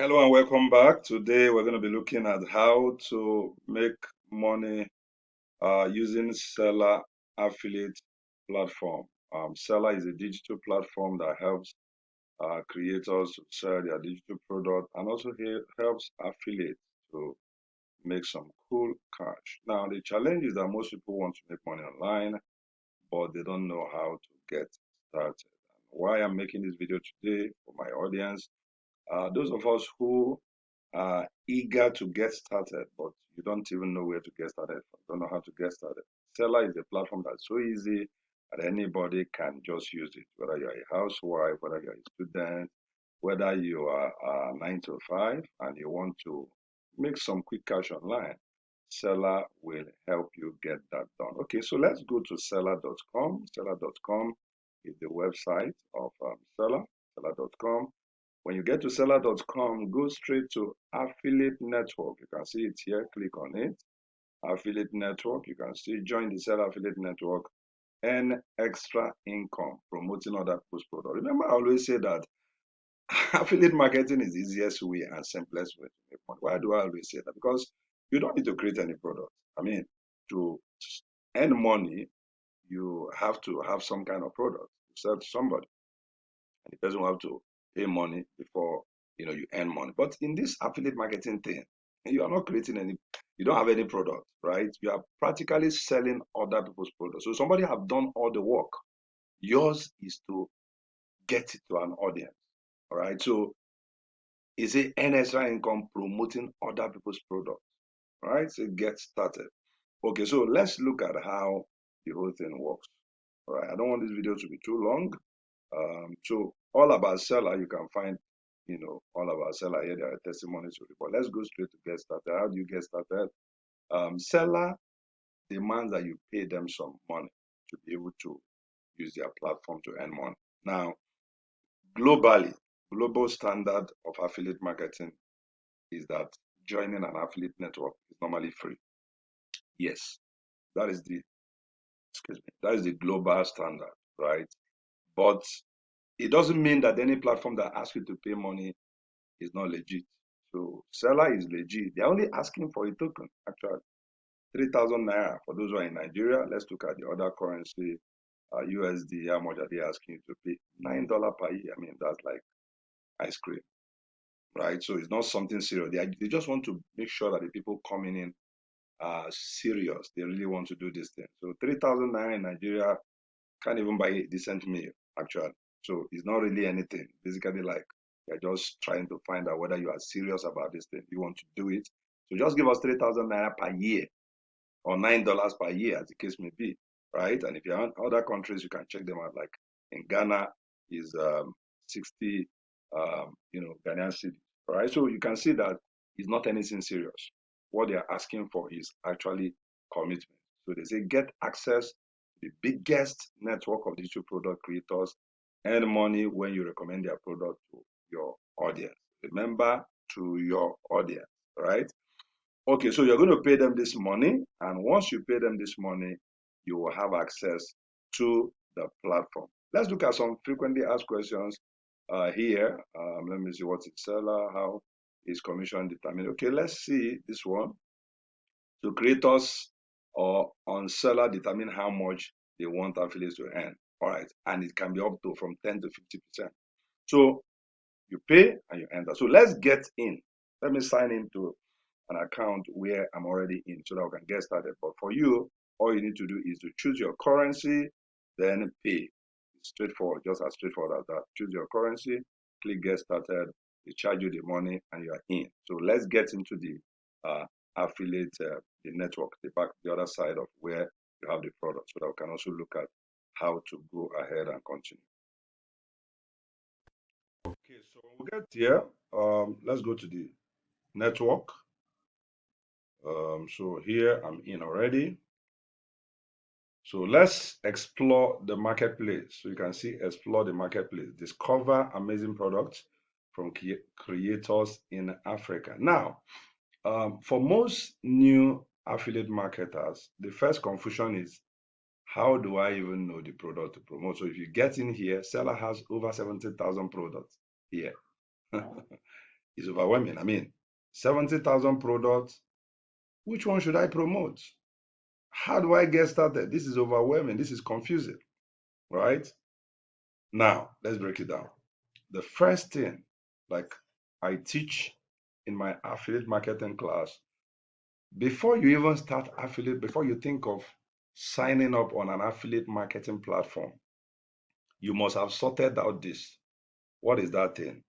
Hello and welcome back. Today we're going to be looking at how to make money using Seller affiliate platform. Seller is a digital platform that helps creators to sell their digital product and also helps affiliates to make some cool cash. Now, the challenge is that most people want to make money online, but they don't know how to get started. Why I'm making this video today for my audience, those of us who are eager to get started, but you don't even know where to get started, don't know how to get started. Seller is a platform that's so easy that anybody can just use it, whether you're a housewife, whether you're a student, whether you are 9 to 5 and you want to make some quick cash online. Seller will help you get that done. Okay, so let's go to seller.com. Seller.com is the website of Seller, seller.com. When you get to seller.com, go straight to affiliate network. You can see it here. Click on it. Affiliate network. You can see join the seller affiliate network and extra income promoting other people's product. Remember, I always say that affiliate marketing is the easiest way and simplest way to make money. Why do I always say that? Because you don't need to create any product. I mean, to earn money, you have to have some kind of product to sell to somebody. And the person will have to pay money before you earn money. But in this affiliate marketing thing, you are not creating any, you don't have any product, right? You are practically selling other people's products. So somebody have done all the work. Yours is to get it to an audience. All right. So is it earn extra income promoting other people's products? All right. So get started. Okay, so let's look at how the whole thing works. All right. I don't want this video to be too long. So all about seller, you can find, all about seller here. There are testimonies to report. Let's go straight to get started. How do you get started? Seller demands that you pay them some money to be able to use their platform to earn money. Now, globally, global standard of affiliate marketing is that joining an affiliate network is normally free. Yes, that is the that is the global standard, right? But it doesn't mean that any platform that asks you to pay money is not legit. So seller is legit. They're only asking for a token, actually. 3,000 naira for those who are in Nigeria. Let's look at the other currency, USD. How much are they asking you to pay? $9 per year. I mean, that's like ice cream, right? So it's not something serious. They just want to make sure that the people coming in are serious. They really want to do this thing. So 3,000 naira in Nigeria can't even buy a decent meal, actually. So it's not really anything. Basically, like you're just trying to find out whether you are serious about this thing. You want to do it. So just give us 3,000 naira per year or $9 per year, as the case may be, right? And if you're in other countries, you can check them out. Like in Ghana is 60, Ghanaian cedis, right? So you can see that it's not anything serious. What they are asking for is actually commitment. So they say get access to the biggest network of digital product creators, earn money when you recommend their product to your audience. Remember, to your audience, right? Okay, so you're going to pay them this money, and once you pay them this money, you will have access to the platform. Let's look at some frequently asked questions here. Let me see what's it seller, how is commission determined. Okay, let's see this one. So creators or on seller determine how much they want affiliates to earn. All right, and it can be up to from 10 to 50%. So you pay and you enter. So let's get in. Let me sign into an account where I'm already in so that we can get started. But for you, all you need to do is to choose your currency, then pay. It's straightforward, just as straightforward as that. Choose your currency, click get started, they charge you the money, and you are in. So let's get into the affiliate, the network, the other side of where you have the product, so that we can also look at how to go ahead and continue. Okay, so when we get here, let's go to the network. So here I'm in already. So let's explore the marketplace. So you can see explore the marketplace, discover amazing products from creators in Africa. Now, for most new affiliate marketers, the first confusion is how do I even know the product to promote? So if you get in here, Seller has over 70,000 products here. It's overwhelming. I mean, 70,000 products. Which one should I promote? How do I get started? This is overwhelming. This is confusing, right? Now, let's break it down. The first thing, like I teach in my affiliate marketing class, before you even start affiliate, before you think of signing up on an affiliate marketing platform, you must have sorted out this. What is that thing?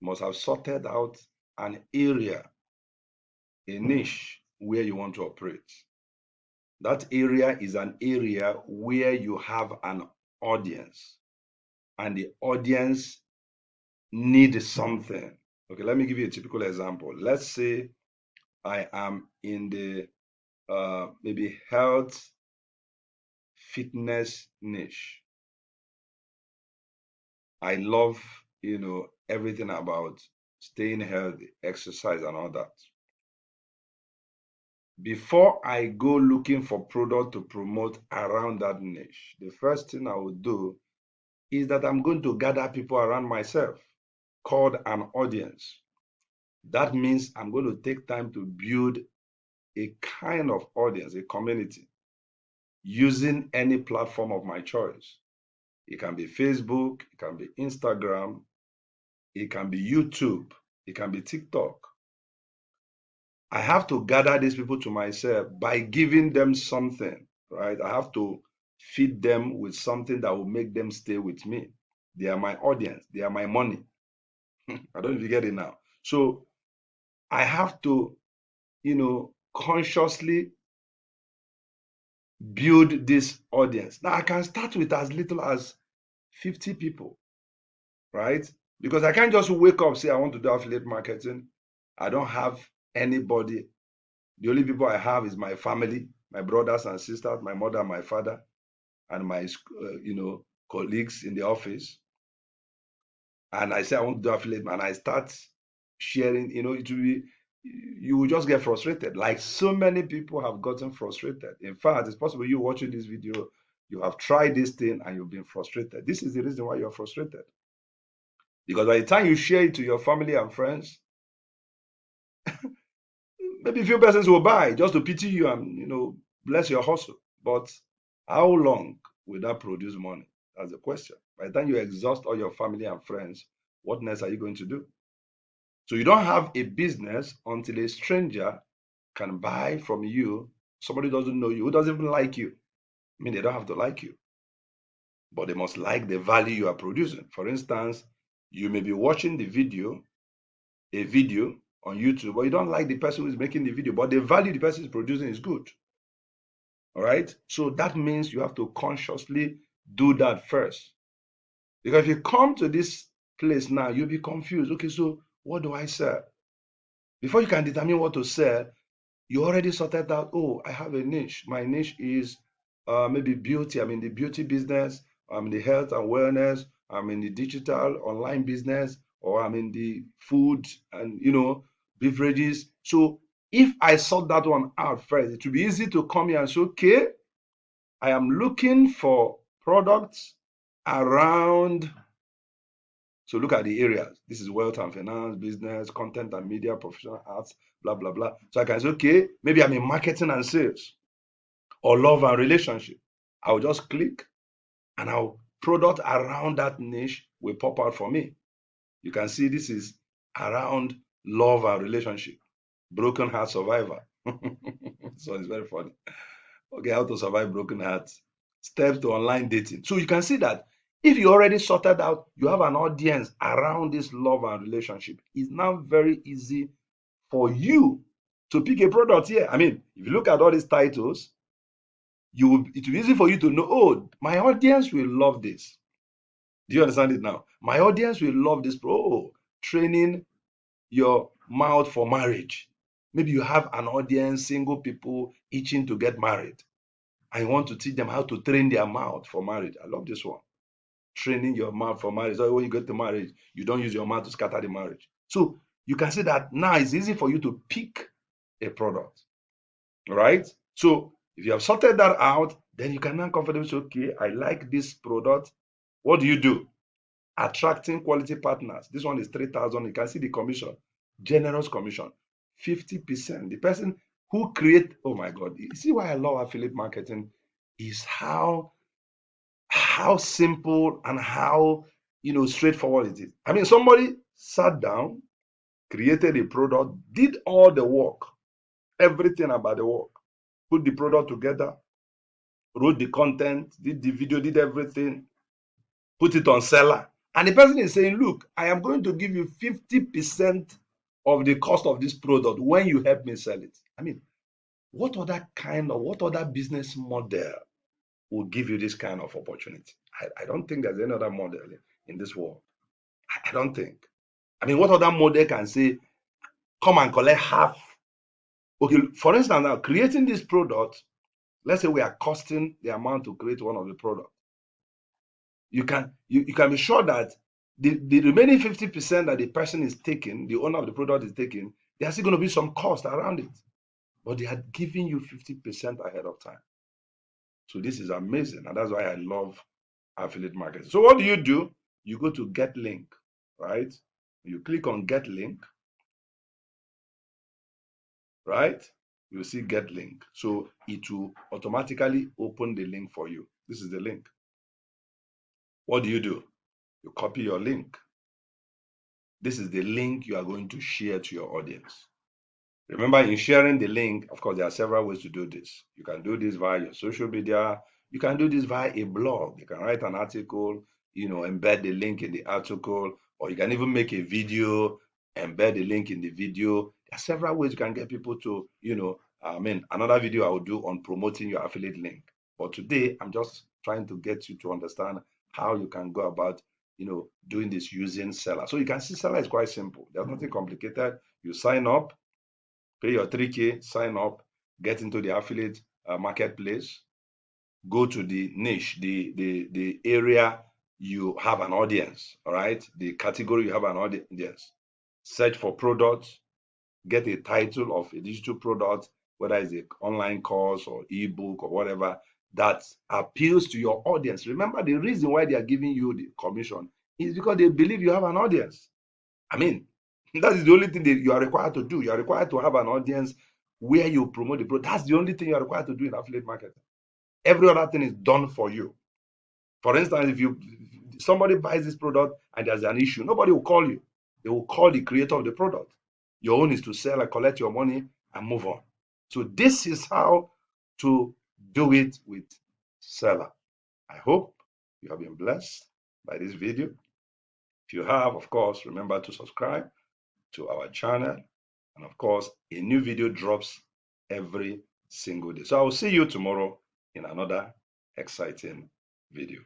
You must have sorted out an area, a niche where you want to operate. That area is an area where you have an audience, and the audience need something. Okay, let me give you a typical example. Let's say I am in the maybe health fitness niche. I love, everything about staying healthy, exercise, and all that. Before I go looking for product to promote around that niche, the first thing I will do is that I'm going to gather people around myself, called an audience. That means I'm going to take time to build a kind of audience, a community, using any platform of my choice. It can be Facebook, it can be Instagram, it can be YouTube, it can be TikTok. I have to gather these people to myself by giving them something, right? I have to feed them with something that will make them stay with me. They are my audience, they are my money. I don't know if you get it now. So I have to, consciously build this audience. Now I can start with as little as 50 people, right? Because I can't just wake up, say I want to do affiliate marketing. I don't have anybody. The only people I have is my family, my brothers and sisters, my mother, my father, and my colleagues in the office. And I say I want to do affiliate, and I start sharing. It will be, you will just get frustrated. Like so many people have gotten frustrated. In fact, it's possible you watching this video, you have tried this thing and you've been frustrated. This is the reason why you're frustrated. Because by the time you share it to your family and friends, maybe a few persons will buy just to pity you and bless your hustle. But how long will that produce money? That's the question. By the time you exhaust all your family and friends, what next are you going to do? So you don't have a business until a stranger can buy from you. Somebody who doesn't know you, who doesn't even like you. I mean, they don't have to like you, but they must like the value you are producing. For instance, you may be watching a video on YouTube, but you don't like the person who is making the video, but the value the person is producing is good. All right. So that means you have to consciously do that first. Because if you come to this place now, you'll be confused. Okay, so what do I sell? Before you can determine what to sell, you already sorted out, oh, I have a niche. My niche is maybe beauty. I'm in the beauty business. I'm in the health and wellness. I'm in the digital online business, or I'm in the food and, beverages. So if I sort that one out first, it will be easy to come here and say, okay, I am looking for products around. So look at the areas. This is wealth and finance, business, content and media, professional arts, blah, blah, blah. So I can say, okay, maybe I'm in marketing and sales or love and relationship. I'll just click and our product around that niche will pop out for me. You can see this is around love and relationship, broken heart survivor. So it's very funny. Okay, how to survive broken hearts. Steps to online dating. So you can see that if you already sorted out, you have an audience around this love and relationship, it's now very easy for you to pick a product here. I mean, if you look at all these titles, it will be easy for you to know, oh, my audience will love this. Do you understand it now? My audience will love this. Oh, training your mouth for marriage. Maybe you have an audience, single people itching to get married. I want to teach them how to train their mouth for marriage. I love this one. Training your mouth for marriage. So when you get to marriage, you don't use your mouth to scatter the marriage. So you can see that now it's easy for you to pick a product. All right. So if you have sorted that out, then you can now comfortably say, okay, I like this product. What do you do? attracting quality partners. This one is 3,000. You can see the commission, generous commission, 50%. The person who create, oh my God, you see why I love affiliate marketing is how simple and how straightforward it is. I mean, somebody sat down, created a product, did all the work, everything about the work, put the product together, wrote the content, did the video, did everything, put it on Seller. And the person is saying, look, I am going to give you 50% of the cost of this product when you help me sell it. I mean, what other business model will give you this kind of opportunity? I don't think there's any other model in this world. I don't think. I mean, what other model can say, come and collect half? Okay, for instance, now creating this product, let's say we are costing the amount to create one of the product. You can be sure that the remaining 50% that the person is taking, the owner of the product is taking, there's still going to be some cost around it. But they are giving you 50% ahead of time. So this is amazing. And that's why I love affiliate marketing. So what do? You go to get link, right? You click on get link, right? You see get link. So it will automatically open the link for you. This is the link. What do? You copy your link. This is the link you are going to share to your audience. Remember, in sharing the link, of course, there are several ways to do this. You can do this via your social media. You can do this via a blog. You can write an article, embed the link in the article, or you can even make a video, embed the link in the video. There are several ways you can get people to, another video I will do on promoting your affiliate link. But today, I'm just trying to get you to understand how you can go about, doing this using Seller. So you can see Seller is quite simple. There's nothing complicated. You sign up, pay your 3K, sign up, get into the affiliate marketplace, go to the niche, the area you have an audience, all right? The category you have an audience. Search for products, get a title of a digital product, whether it's an online course or ebook or whatever, that appeals to your audience. Remember, the reason why they are giving you the commission is because they believe you have an audience. I mean, that is the only thing that you are required to do. You are required to have an audience where you promote the product. That's the only thing you are required to do in affiliate marketing. Every other thing is done for you. For instance, if somebody buys this product and there's an issue, nobody will call you. They will call the creator of the product. Your own is to sell and collect your money and move on. So this is how to do it with Seller. I hope you have been blessed by this video. If you have, of course, remember to subscribe to our channel. And of course, a new video drops every single day. So I will see you tomorrow in another exciting video.